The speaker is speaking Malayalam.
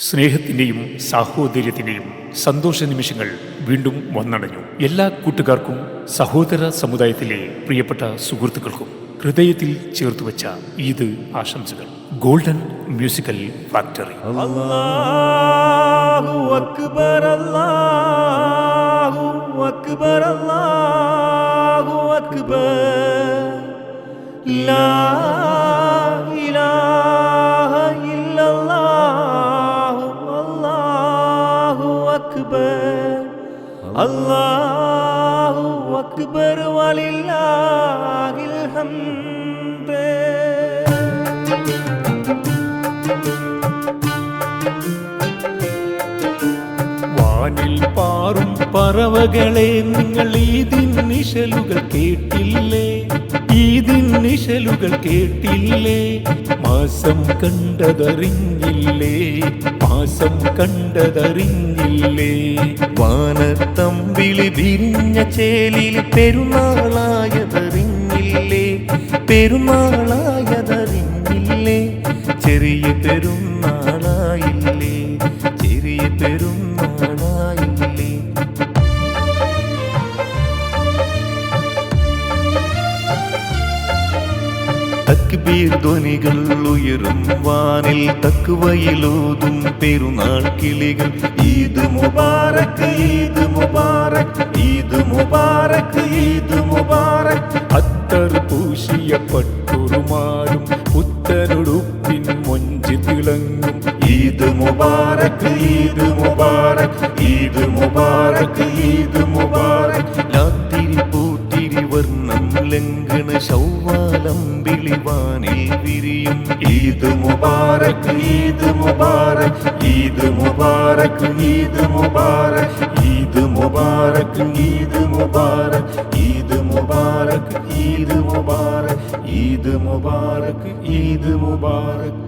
സ്നേഹത്തിൻ്റെയും സാഹോദര്യത്തിൻ്റെയും സന്തോഷ നിമിഷങ്ങൾ വീണ്ടും വന്നണഞ്ഞു. എല്ലാ കൂട്ടുകാർക്കും സഹോദര സമുദായത്തിലെ പ്രിയപ്പെട്ട സുഹൃത്തുക്കൾക്കും ഹൃദയത്തിൽ ചേർത്തുവച്ച ഈദ് ആശംസകൾ. Golden musical factory. അല്ലാഹു അക്ബർ, അല്ലാഹു അക്ബർ, അല്ലാഹു അക്ബർ, ലാ ഇലാഹ ഇല്ലല്ലാഹു, അല്ലാഹു അക്ബർ, അല്ലാഹു അക്ബർ, വലില്ലാഹിൽ ഹംദ്. വാനിൽ പാറും പറവകളെ, നിങ്ങൾ ഈദിൻ നിശലുകൾ കേട്ടില്ലേ? ഈദിൻ നിശലുകൾ കേട്ടില്ലേ? മാസം കണ്ടതറിഞ്ഞില്ലേ? മാസം കണ്ടതറിഞ്ഞില്ലേ? വാനത്തമ്പിളി വിരിഞ്ഞ ചേലിൽ പെരുന്നാളായതറിഞ്ഞില്ലേ? പെരുന്നാളായതറിഞ്ഞില്ലേ? ചെറിയ പെരുന്നാളായില്ലേ? ചെറിയ പെരുന്നാളായില്ലേ? തക്ബീർ ധ്വനികൾ ഉയരും വാനിൽ, തക്വയിലൂതും പെരുന്നാൾ കിളികൾ. ഈദ് മുബാറക്, ഈദ് മുബാറക്, ഈദ് മുബാറക്, ഈദ് മുബാറക്. അത്തർ പൂശിയ പട്ടുറുമാലും പുത്തനുടുപ്പിൻ മൊഞ്ച് തിളങ്ങും. ഈദ് മുബാറക്, ഈദ് മുബാറക്, ഈദ് മുബാറക്, ഈദ് മുബാറക്. രാത്തിരി പൂത്തിരി വർണ്ണം ലംഘന ശൗവാലം വിളിവാനിൽ വിരിയും. ഈദ് മുബാറക്, ഈദ് മുബാറക്, ഈദ് മുബാറക്, ഈദ് മുബാറക്, ഈദ് മുബാറക്, ഈദ് മുബാറക്, ഈദ് മുബാറക്, ഈദ് മുബാറക്, ഈദ് മുബാറക്, ഈദ് മുബാറക്.